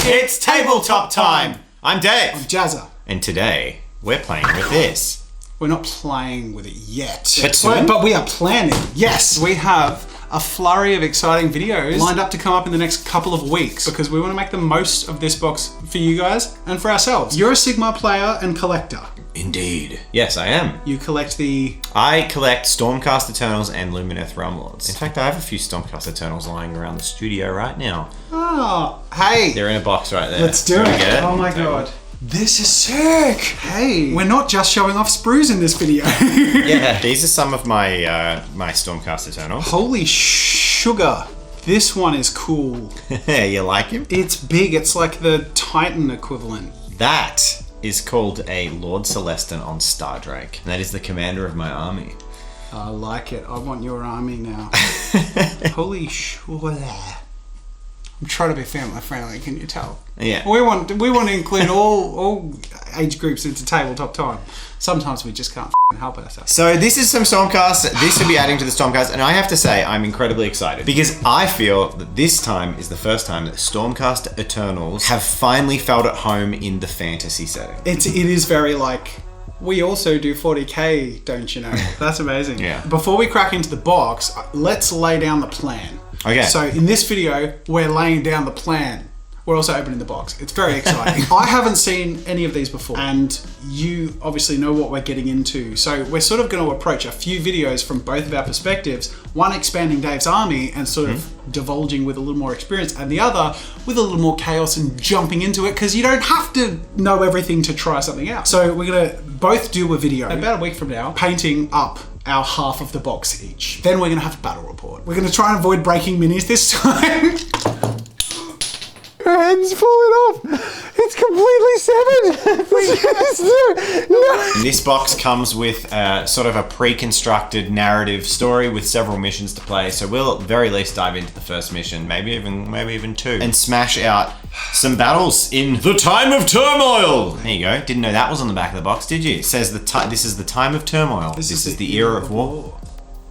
It's tabletop time! I'm Dave. I'm Jazza. And today, we're playing with this. We're not playing with it yet. But soon? But we are planning. Yes, we have a flurry of exciting videos lined up to come up in the next couple of weeks because we want to make the most of this box for you guys and for ourselves. You're a Sigmar player and collector. Indeed. Yes, I am. You collect the... I collect Stormcast Eternals and Lumineth Realm Lords. In fact, I have a few Stormcast Eternals lying around the studio right now. Oh, hey. They're in a box right there. Let's do it. Oh my god. This is sick! Hey, we're not just showing off sprues in this video. Yeah, these are some of my my Stormcast Eternals. Holy sugar. This one is cool. You like him? It's big. It's like the Titan equivalent. That is called a Lord Celestin on Stardrake. And that is the commander of my army. I like it. I want your army now. Holy sugar. I'm trying to be family friendly, can you tell? Yeah. We want to include all age groups into tabletop time. Sometimes we just can't help ourselves. So this is some Stormcast. This will be adding to the Stormcast, and I have to say I'm incredibly excited because I feel that this time is the first time that Stormcast Eternals have finally felt at home in the fantasy setting. It is very like, we also do 40k, don't you know? That's amazing. Yeah. Before we crack into the box, let's lay down the plan. Okay. So in this video, we're laying down the plan. We're also opening the box. It's very exciting. I haven't seen any of these before, and you obviously know what we're getting into. So we're sort of going to approach a few videos from both of our perspectives, one expanding Dave's army and sort of divulging with a little more experience, and the other with a little more chaos and jumping into it, because you don't have to know everything to try something out. So we're going to both do a video about a week from now, painting up our half of the box each. Then we're going to have a battle report. We're going to try and avoid breaking minis this time. Her head's falling off. It's completely severed. No. And this box comes with sort of a pre-constructed narrative story with several missions to play. So we'll at the very least dive into the first mission, maybe even two, and smash out some battles in the time of turmoil. There you go. Didn't know that was on the back of the box, did you? It says this is the time of turmoil. This is the era of war.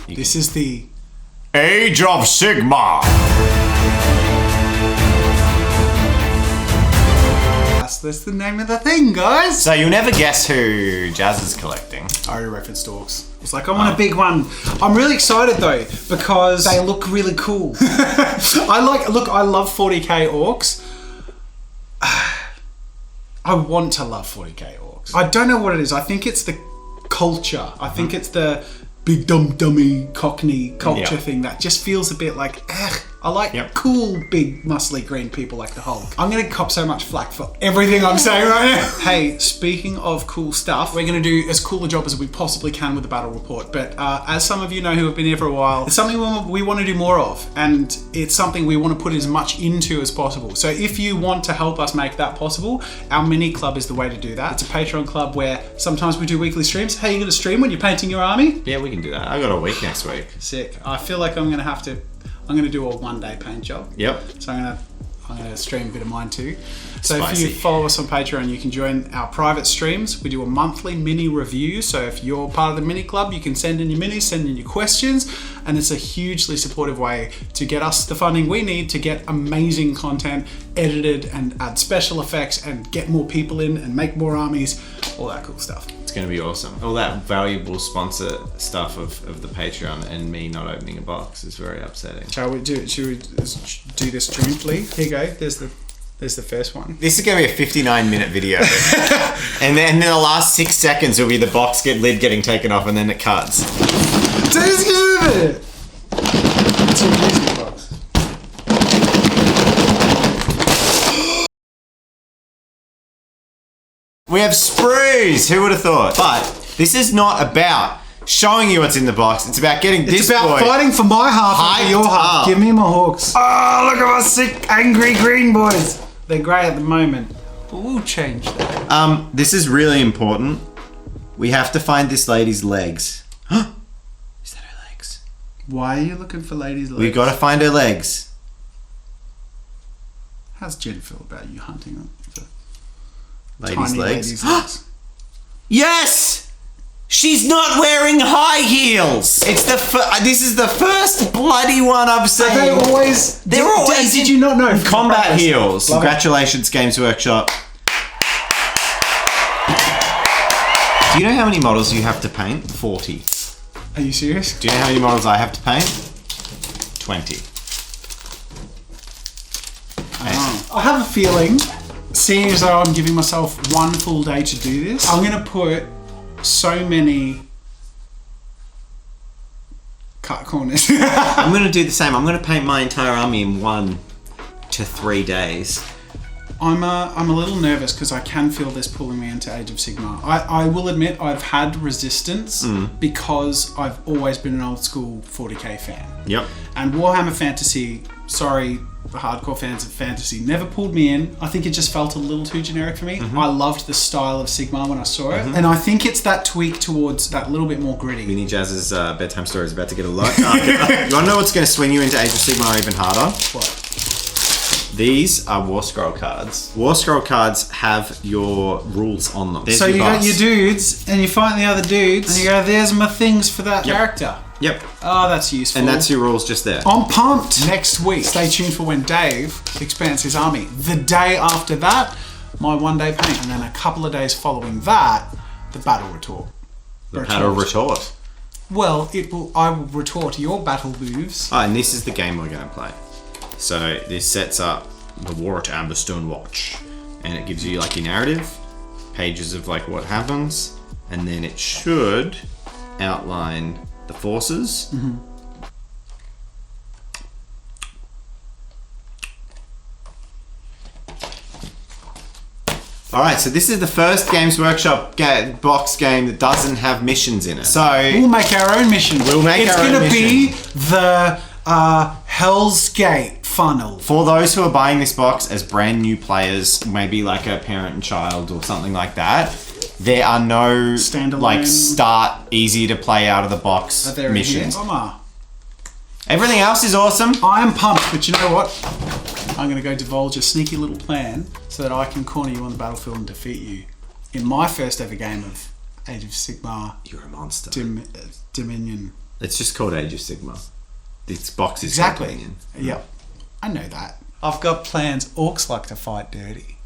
This is the Age of Sigmar. That's the name of the thing, guys. So you'll never guess who Jazz is collecting. I already referenced orcs. It's like, I want a big one. I'm really excited though, because they look really cool. I love 40k orcs. I want to love 40k orcs. I don't know what it is. I think it's the culture. I think it's the big dummy cockney culture thing that just feels a bit like, I like cool, big, muscly green people like the Hulk. I'm gonna cop so much flack for everything I'm saying right now. Hey, speaking of cool stuff, we're gonna do as cool a job as we possibly can with the battle report. But as some of you know who have been here for a while, it's something we want to do more of, and it's something we want to put as much into as possible. So if you want to help us make that possible, our mini club is the way to do that. It's a Patreon club where sometimes we do weekly streams. Hey, you gonna stream when you're painting your army? Yeah, we can do that. I got a week next week. Sick. I feel like I'm gonna do a one-day paint job. Yep. So I'm gonna stream a bit of mine too. So Spicy. if you follow us on Patreon, you can join our private streams. We do a monthly mini review. So if you're part of the mini club, you can send in your minis, send in your questions, and it's a hugely supportive way to get us the funding we need to get amazing content edited and add special effects and get more people in and make more armies, all that cool stuff. It's going to be awesome. All that valuable sponsor stuff of the Patreon and me not opening a box is very upsetting. Should we do this jointly? Here you go. There's the first one. This is going to be a 59-minute video. and then the last 6 seconds will be the box lid getting taken off, and then it cuts. Just give it! It's a music box. We have sprues! Who would have thought? But this is not about showing you what's in the box. It's about getting this boy. It's about fighting for my half and for your half. up. Give me my hawks. Oh, look at my sick, angry green boys. They're grey at the moment, but we'll change that. This is really important. We have to find this lady's legs. Is that her legs? Why are you looking for ladies' legs? We've got to find her legs. How's Jen feel about you hunting them for Ladies' tiny legs. ladies' legs? Yes! She's not wearing high heels. It's this is the first bloody one I've seen. They're always. Did you not know? Combat heels. Congratulations, Games Workshop. Do you know how many models you have to paint? 40. Are you serious? Do you know how many models I have to paint? 20. I have a feeling, seeing as though I'm giving myself one full day to do this, I'm going to put so many cut corners. I'm going to do the same. I'm going to paint my entire army in 1 to 3 days. I'm a little nervous because I can feel this pulling me into Age of Sigmar. I will admit I've had resistance because I've always been an old school 40k fan. Yep. And Warhammer Fantasy, sorry, the hardcore fans of fantasy, never pulled me in. I think it just felt a little too generic for me. I loved the style of Sigmar when I saw it. And I think it's that tweak towards that little bit more gritty. Vinny Jazz's bedtime story is about to get a lot darker. You want to know what's going to swing you into Age of Sigmar even harder? What? These are War Scroll cards. War Scroll cards have your rules on them. There's So your you boss. got your dudes, and you fight the other dudes, and you go, there's my things for that character. Yep. Oh, that's useful. And that's your rules just there. I'm pumped. Next week, stay tuned for when Dave expands his army. The day after that, my 1 day paint. And then a couple of days following that, the battle retort. The battle retort. Well, I will retort your battle moves. Oh, and this is the game we're going to play. So this sets up the War at Amberstone Watch. And it gives you like your narrative, pages of like what happens. And then it should outline the forces. Alright, so this is the first Games Workshop box game that doesn't have missions in it. So we'll make our own mission. We'll make our own mission. It's going to be the Hell's Gate funnel. For those who are buying this box as brand new players, maybe like a parent and child or something like that, there are no standalone, like start easy to play out of the box missions. Everything else is awesome. I am pumped, but you know what? I'm going to go divulge a sneaky little plan so that I can corner you on the battlefield and defeat you in my first ever game of Age of Sigmar. You're a monster. Dominion. It's just called Age of Sigmar. This box is exactly. Dominion. Yep, I know that. I've got plans. Orcs like to fight dirty.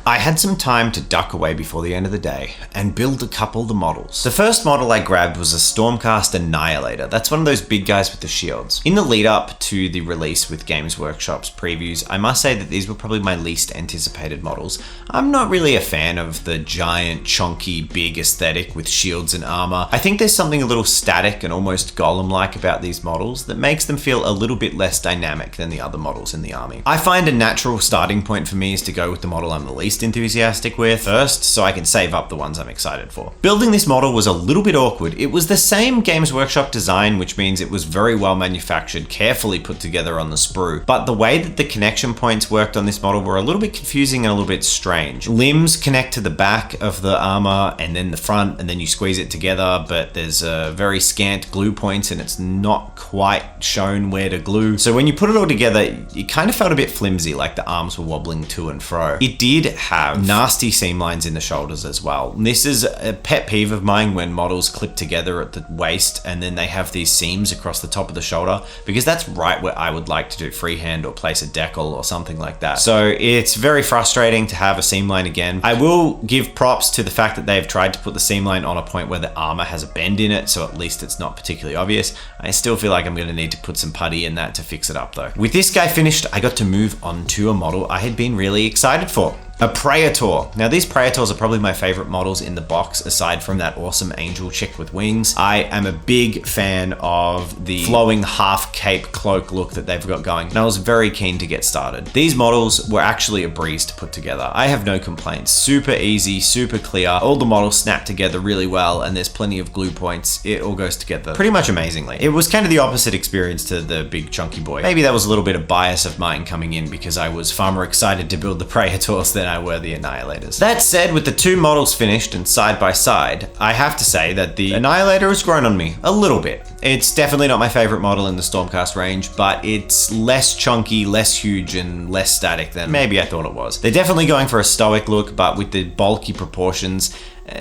I had some time to duck away before the end of the day and build a couple of the models. The first model I grabbed was a Stormcast Annihilator. That's one of those big guys with the shields. In the lead up to the release with Games Workshop's previews, I must say that these were probably my least anticipated models. I'm not really a fan of the giant, chunky, big aesthetic with shields and armor. I think there's something a little static and almost golem-like about these models that makes them feel a little bit less dynamic than the other models in the army. I find a natural starting point for me is to go with the model I'm the least enthusiastic with first, so I can save up the ones I'm excited for. Building this model was a little bit awkward. It was the same Games Workshop design, which means it was very well manufactured, carefully put together on the sprue, but the way that the connection points worked on this model were a little bit confusing and a little bit strange. Limbs connect to the back of the armor and then the front, and then you squeeze it together, but there's a very scant glue points and it's not quite shown where to glue. So when you put it all together, it kind of felt a bit flimsy, like the arms were wobbling to and fro. It did have nasty seam lines in the shoulders as well. This is a pet peeve of mine when models clip together at the waist and then they have these seams across the top of the shoulder, because that's right where I would like to do freehand or place a decal or something like that. So it's very frustrating to have a seam line again. I will give props to the fact that they've tried to put the seam line on a point where the armor has a bend in it, so at least it's not particularly obvious. I still feel like I'm going to need to put some putty in that to fix it up though. With this guy finished, I got to move on to a model I had been really excited for. A Praetor. Now these Praetors are probably my favorite models in the box aside from that awesome angel chick with wings. I am a big fan of the flowing half cape cloak look that they've got going, and I was very keen to get started. These models were actually a breeze to put together. I have no complaints. Super easy, super clear. All the models snap together really well and there's plenty of glue points. It all goes together pretty much amazingly. It was kind of the opposite experience to the big chunky boy. Maybe that was a little bit of bias of mine coming in because I was far more excited to build the Praetors than I were the Annihilators. That said, with the two models finished and side by side, I have to say that the Annihilator has grown on me a little bit. It's definitely not my favorite model in the Stormcast range, but it's less chunky, less huge, and less static than maybe I thought it was. They're definitely going for a stoic look, but with the bulky proportions,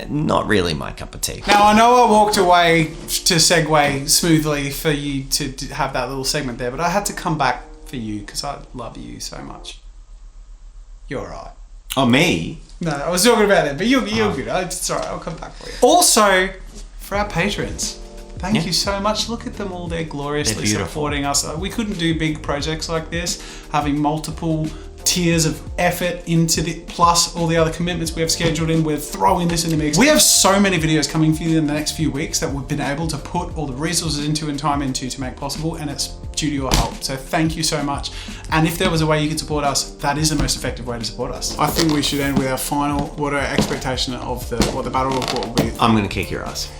not really my cup of tea. Now, I know I walked away to segue smoothly for you to have that little segment there, but I had to come back for you because I love you so much. You're alright. Oh, me? No, I was talking about it, but you're good. It's alright, I'll come back for you. Also, for our patrons, thank you so much. Look at them all, they're gloriously supporting us. We couldn't do big projects like this, having multiple tiers of effort into the plus all the other commitments we have scheduled in. We're throwing this in the mix. We have so many videos coming for you in the next few weeks that we've been able to put all the resources into and time into to make possible, and it's due to your help. So thank you so much. And if there was a way you could support us, that is the most effective way to support us. I think we should end with our final, what our expectation of what the battle report will be. I'm gonna kick your ass.